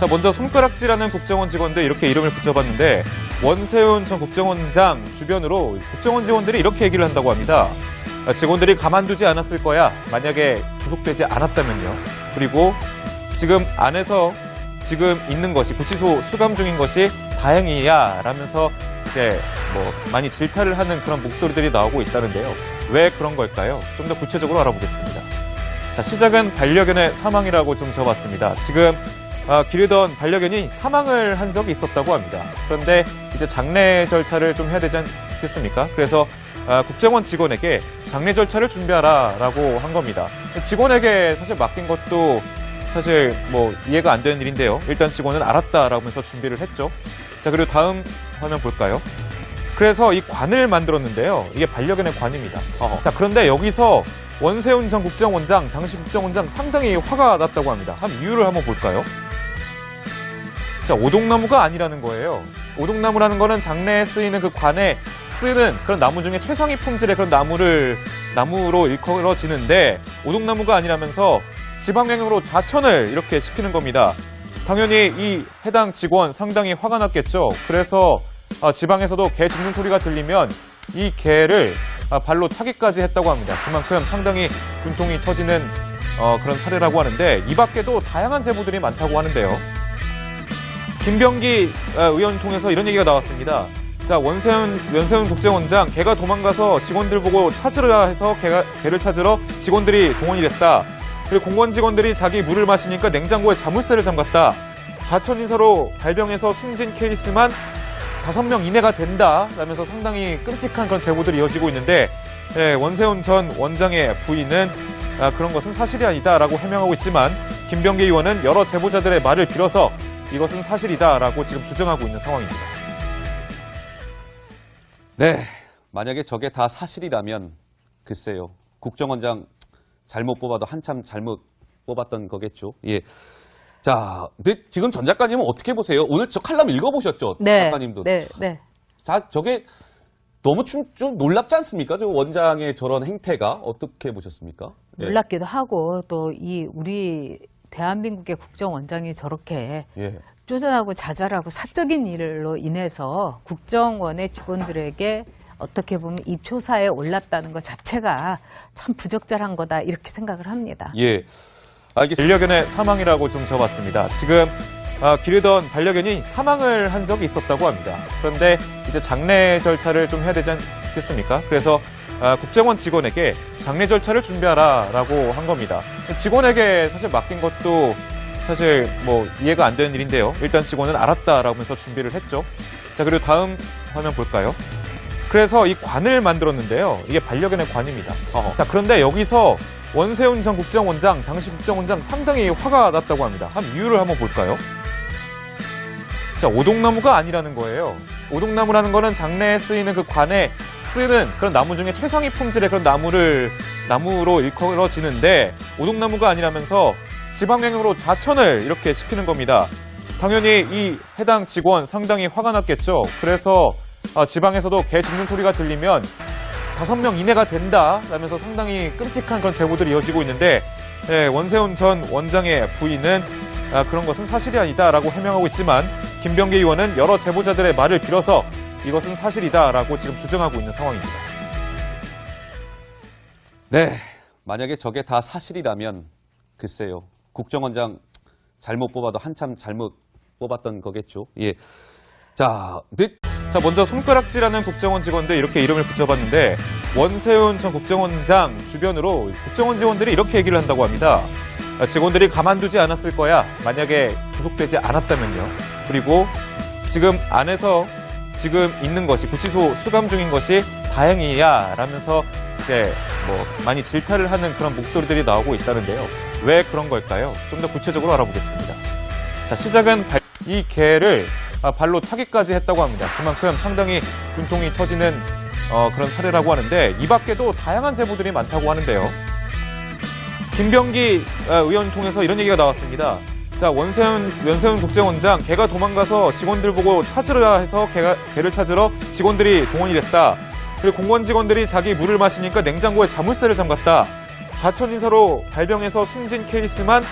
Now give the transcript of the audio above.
자, 먼저 손가락질하는 국정원 직원들 이렇게 이름을 붙여봤는데 원세훈 전 국정원장 주변으로 국정원 직원들이 이렇게 얘기를 한다고 합니다. 직원들이 가만두지 않았을 거야. 만약에 구속되지 않았다면요. 그리고 지금 안에서 지금 있는 것이 구치소 수감 중인 것이 다행이야 라면서 이제 많이 질타를 하는 그런 목소리들이 나오고 있다는데요. 왜 그런 걸까요? 좀 더 구체적으로 알아보겠습니다. 자, 시작은 반려견의 사망이라고 좀 적어봤습니다. 지금 기르던 반려견이 사망을 한 적이 있었다고 합니다. 그런데 이제 장례 절차를 좀 해야 되지 않겠습니까? 그래서 국정원 직원에게 장례 절차를 준비하라라고 한 겁니다. 직원에게 사실 맡긴 것도 사실 이해가 안 되는 일인데요. 일단 직원은 알았다라고 해서 준비를 했죠. 자, 그리고 다음 화면 볼까요? 그래서 이 관을 만들었는데요. 이게 반려견의 관입니다. 자, 그런데 여기서 원세훈 전 국정원장, 당시 국정원장 상당히 화가 났다고 합니다. 한 이유를 한번 볼까요? 자, 오동나무가 아니라는 거예요. 오동나무라는 거는 장례에 쓰이는 그 관에 쓰이는 그런 나무 중에 최상위 품질의 그런 나무로 일컬어지는데 오동나무가 아니라면서 지방행으로 자천을 이렇게 시키는 겁니다. 당연히 이 해당 직원 상당히 화가 났겠죠. 그래서 지방에서도 개 짖는 소리가 들리면 이 개를 발로 차기까지 했다고 합니다. 그만큼 상당히 분통이 터지는 그런 사례라고 하는데 이 밖에도 다양한 제보들이 많다고 하는데요. 김병기 의원 통해서 이런 얘기가 나왔습니다. 자, 원세훈 국정원장 개가 도망가서 직원들 보고 찾으라 해서 개를 찾으러 직원들이 동원이 됐다. 그리고 공무원 직원들이 자기 물을 마시니까 냉장고에 자물쇠를 잠갔다. 좌천인사로 발병해서 숨진 케이스만 5명 이내가 된다 라면서 상당히 끔찍한 그런 제보들이 이어지고 있는데 원세훈 전 원장의 부인은 그런 것은 사실이 아니다라고 해명하고 있지만 김병기 의원은 여러 제보자들의 말을 빌어서 이것은 사실이다라고 지금 주장하고 있는 상황입니다. 네, 만약에 저게 다 사실이라면 글쎄요. 국정원장 잘못 뽑아도 한참 잘못 뽑았던 거겠죠. 예. 자, 근데 지금 전 작가님은 어떻게 보세요? 오늘 저 칼럼 읽어보셨죠? 네. 작가님도. 네. 네. 자, 저게 너무 좀 놀랍지 않습니까? 저 원장의 저런 행태가 어떻게 보셨습니까? 예. 놀랍기도 하고 또 우리 대한민국의 국정원장이 저렇게 예. 쪼잔하고 자잘하고 사적인 일로 인해서 국정원의 직원들에게 어떻게 보면 입초사에 올랐다는 것 자체가 참 부적절한 거다 이렇게 생각을 합니다. 예. 알겠습니다. 반려견의 사망이라고 좀 적어봤습니다. 지금 기르던 반려견이 사망을 한 적이 있었다고 합니다. 그런데 이제 장례 절차를 좀 해야 되지 않겠습니까? 그래서 국정원 직원에게 장례 절차를 준비하라라고 한 겁니다. 직원에게 사실 맡긴 것도 사실 이해가 안 되는 일인데요. 일단 직원은 알았다라고 해서 준비를 했죠. 자, 그리고 다음 화면 볼까요? 그래서 이 관을 만들었는데요. 이게 반려견의 관입니다. 자, 그런데 여기서 원세훈 전 국정원장, 당시 국정원장 상당히 화가 났다고 합니다. 한 이유를 한번 볼까요? 자, 오동나무가 아니라는 거예요. 오동나무라는 거는 장례에 쓰이는 그 관에 쓰이는 그런 나무 중에 최상위 품질의 그런 나무로 일컬어지는데 오동나무가 아니라면서 지방행으로 자천을 이렇게 시키는 겁니다. 당연히 이 해당 직원 상당히 화가 났겠죠. 그래서 지방에서도 개 짖는 소리가 들리면 5명 이내가 된다 라면서 상당히 끔찍한 그런 제보들이 이어지고 있는데 원세훈 전 원장의 부인은 그런 것은 사실이 아니다라고 해명하고 있지만 김병기 의원은 여러 제보자들의 말을 빌어서 이것은 사실이다라고 지금 주장하고 있는 상황입니다. 네, 만약에 저게 다 사실이라면 글쎄요. 국정원장 잘못 뽑아도 한참 잘못 뽑았던 거겠죠. 예. 자, 먼저 손가락질하는 국정원 직원들 이렇게 이름을 붙여봤는데 원세훈 전 국정원장 주변으로 국정원 직원들이 이렇게 얘기를 한다고 합니다. 직원들이 가만두지 않았을 거야. 만약에 구속되지 않았다면요. 그리고 지금 안에서 지금 있는 것이 구치소 수감 중인 것이 다행이야 라면서 이제 많이 질타를 하는 그런 목소리들이 나오고 있다는데요. 왜 그런 걸까요? 좀 더 구체적으로 알아보겠습니다. 자, 시작은 이 개를 발로 차기까지 했다고 합니다. 그만큼 상당히 분통이 터지는 그런 사례라고 하는데 이 밖에도 다양한 제보들이 많다고 하는데요. 김병기 의원 통해서 이런 얘기가 나왔습니다. 자, 원세훈 국정원장 개가 도망가서 직원들 보고 찾으라 해서 개를 찾으러 직원들이 동원이 됐다. 그리고 공무원 직원들이 자기 물을 마시니까 냉장고에 자물쇠를 잠갔다. 좌천인사로 발병해서 숨진 케이스만